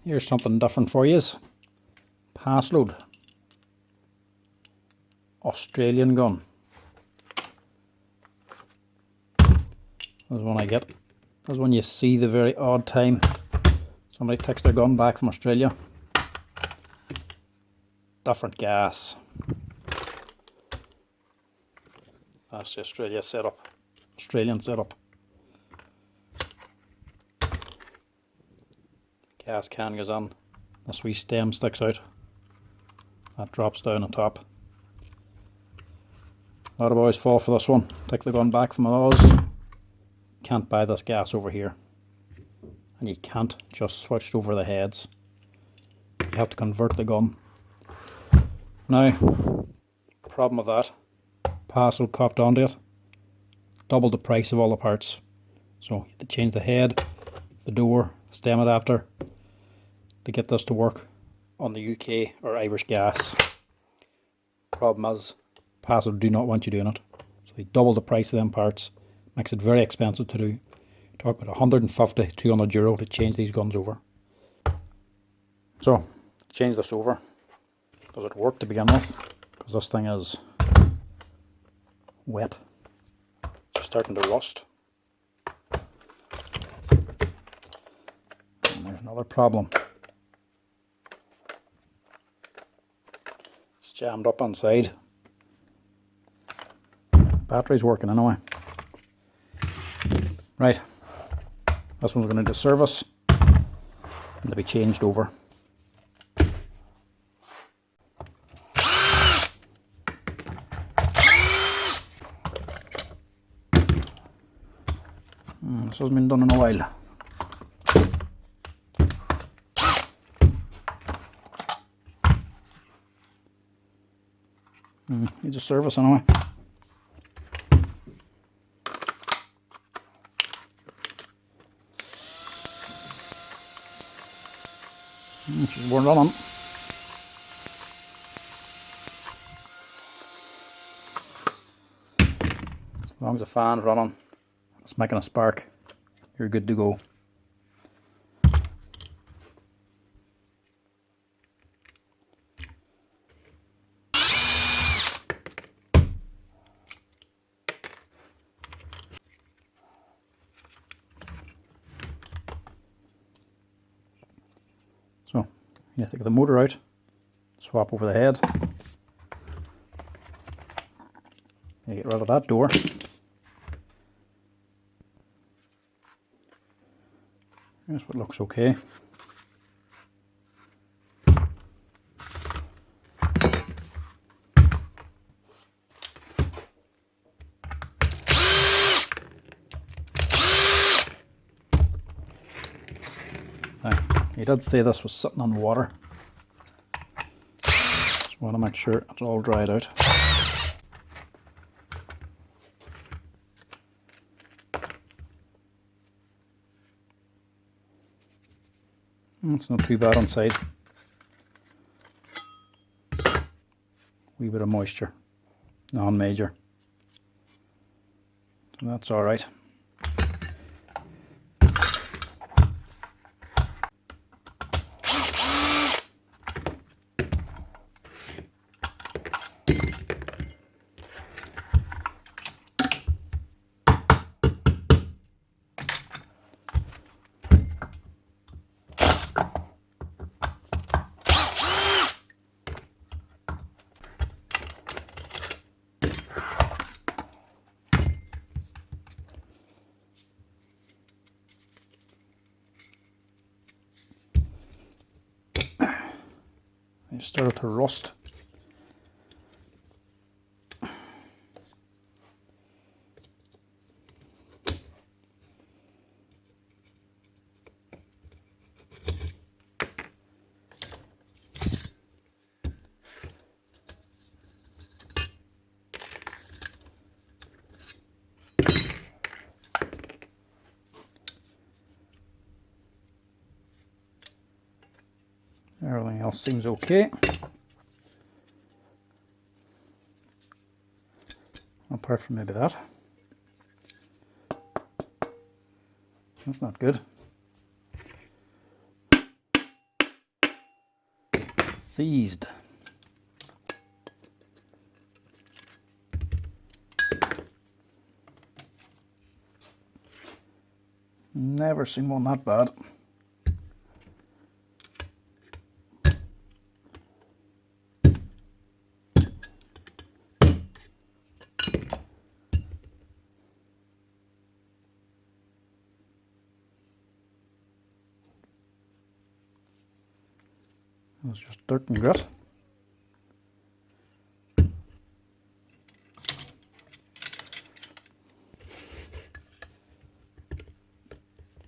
Here's something different for you. Paslode. Australian gun. That's one I get. That's when you see the very odd time somebody takes their gun back from Australia. Different gas. That's the Australia setup. Australian setup. Gas can goes on. This wee stem sticks out. That drops down on top. A lot of boys fall for this one. Take the gun back from Oz. Can't buy this gas over here. And you can't just switch over the heads. You have to convert the gun. Now, problem with that, Paslode copped onto it. Double the price of all the parts. So you have to change the head, the door, stem adapter to get this to work on the UK or Irish gas. Problem is, Paslode do not want you doing it. So they double the price of them parts. Makes it very expensive to do. Talk about 150, 200 euro to change these guns over. So, change this over. Does it work to begin with? Because this thing is wet. It's starting to rust. And there's another problem. It's jammed up inside. Battery's working anyway. Right, this one's going into service and to be changed over. This hasn't been done in a while. Needs a service anyway. She's worn on. As long as the fan's running, it's making a spark, you're good to go. So, you take the motor out, swap over the head, you get rid of that door. Here's what looks okay. He did say this was sitting on water. Just want to make sure it's all dried out. It's not too bad inside. Wee bit of moisture, non-major. So that's alright. It started to rust. Everything else seems okay. Apart from maybe that. That's not good. seized. Never seen one that bad. It's just dirt and grit.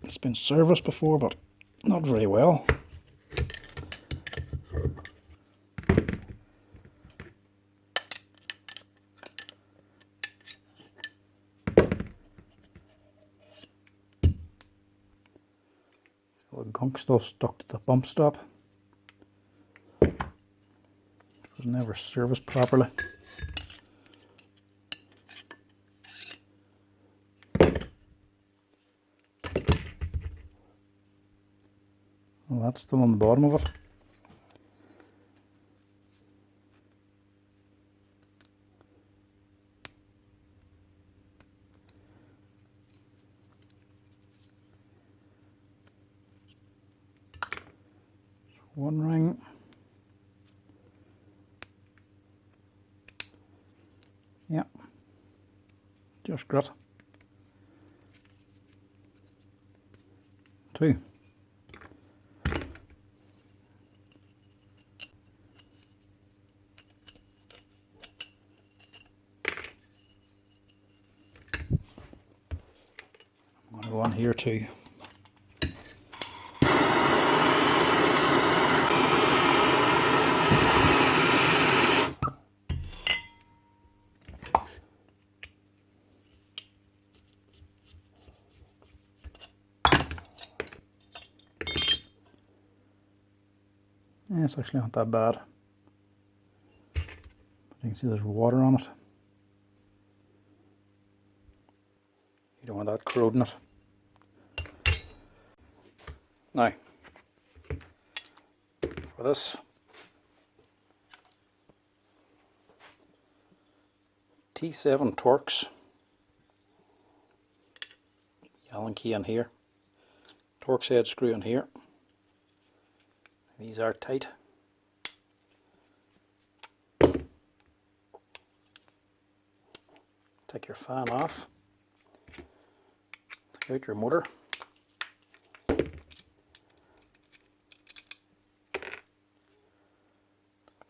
It's been serviced before, but not very well. The gunk still stuck to the bump stop. It was never serviced properly. Well, that's still on the bottom of it. One ring. Yeah, just grit. Two. I'm going to go on here too. Yeah, it's actually not that bad. But you can see there's water on it. You don't want that corroding it. Now, for this, T7 Torx, Allen key in here, Torx head screw in here. These are tight. Take your fan off. Take out your motor. Take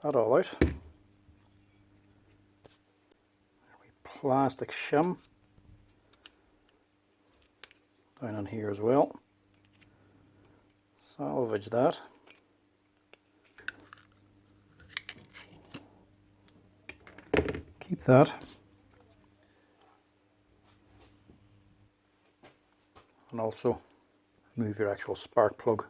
that all out. There we plastic shim down in here as well. Salvage that. Keep that. And also remove your actual spark plug.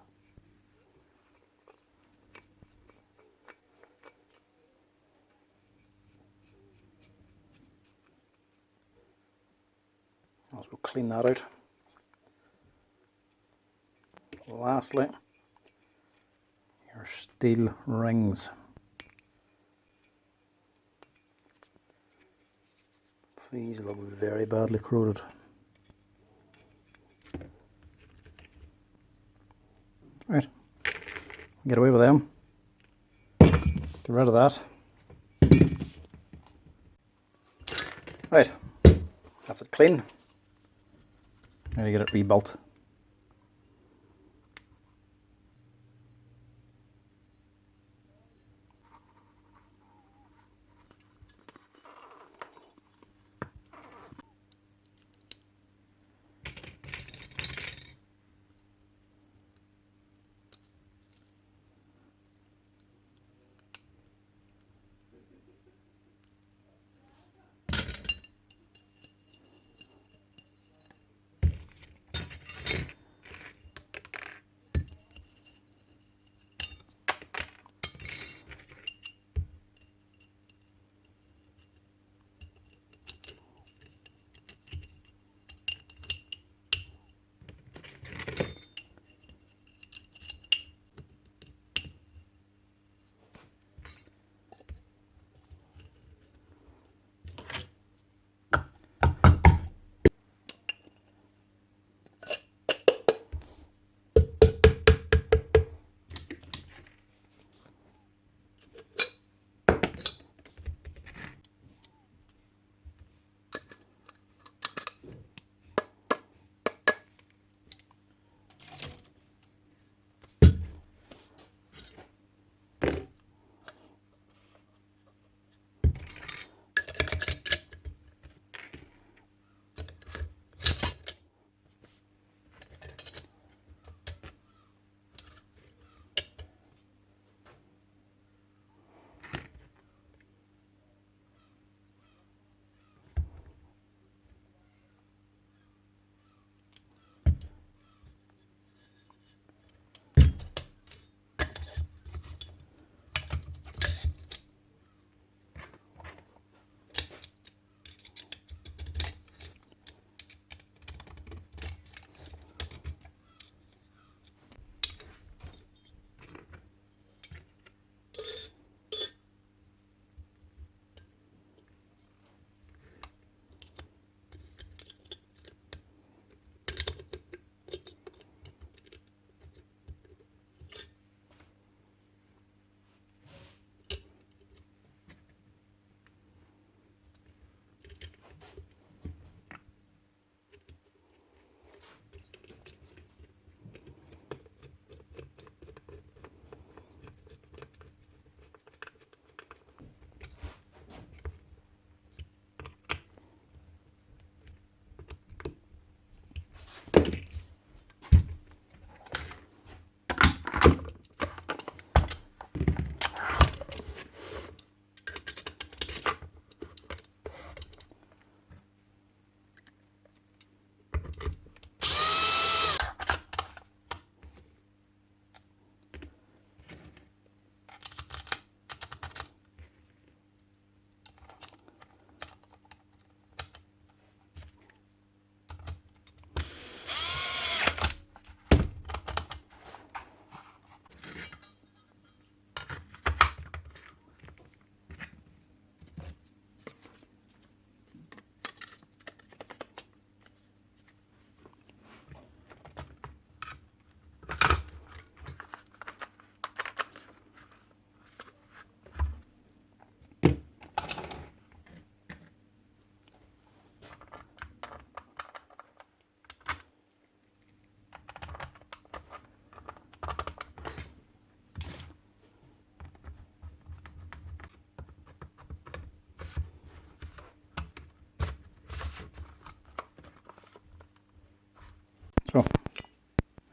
Also clean that out. Lastly, your steel rings. These look very badly corroded. Right, get away with them. Get rid of that. Right, that's it clean. Now you get it rebuilt.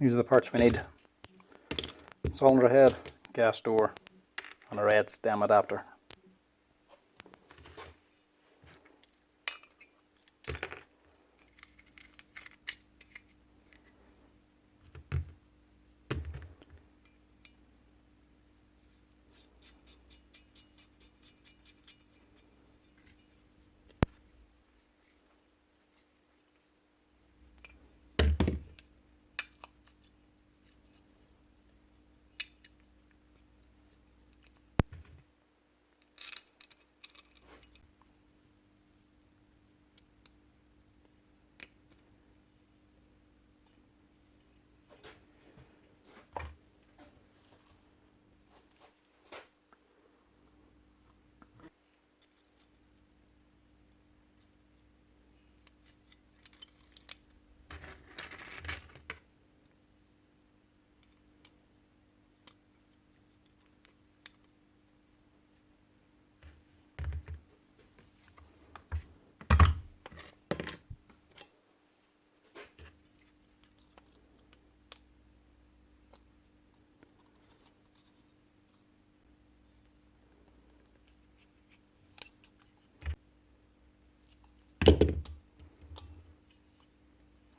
These are the parts we need: cylinder head, gas door, and a red stem adapter.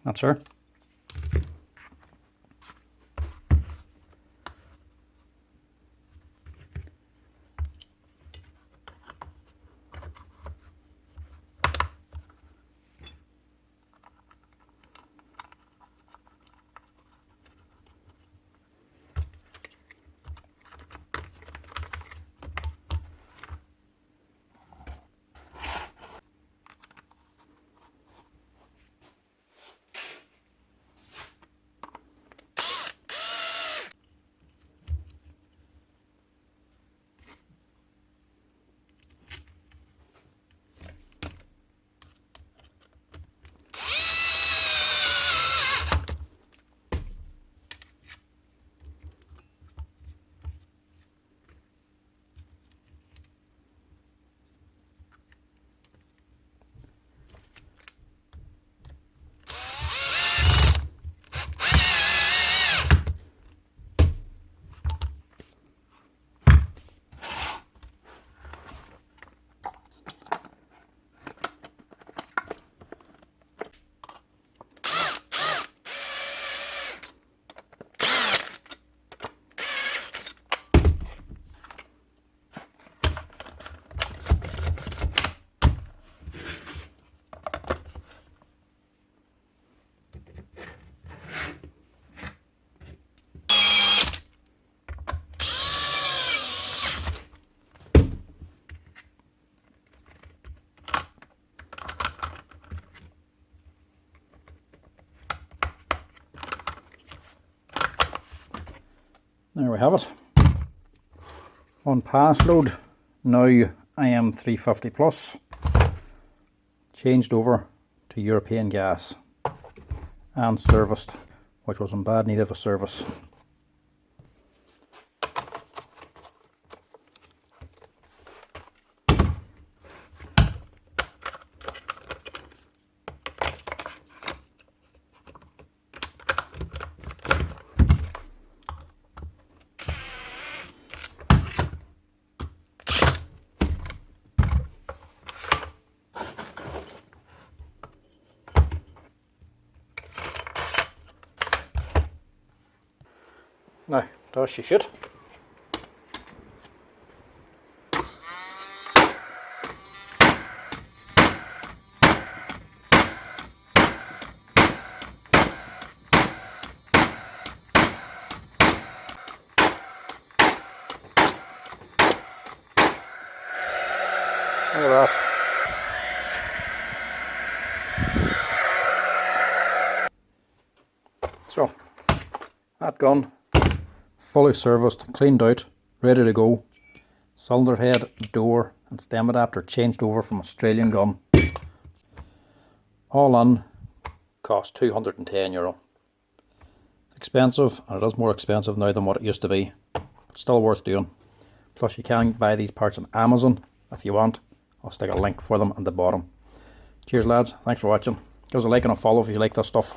That's her. There we have it. On Paslode, now I am 350 plus, changed over to European gas and serviced, which was in bad need of a service. Now, does she should. Look at that. So, that gun, fully serviced, cleaned out, ready to go. Cylinder head, door and stem adapter changed over from Australian gun. All in, cost €210. Expensive, and it is more expensive now than what it used to be, but still worth doing. Plus you can buy these parts on Amazon if you want. I'll stick a link for them at the bottom. Cheers lads, thanks for watching. Give us a like and a follow if you like this stuff.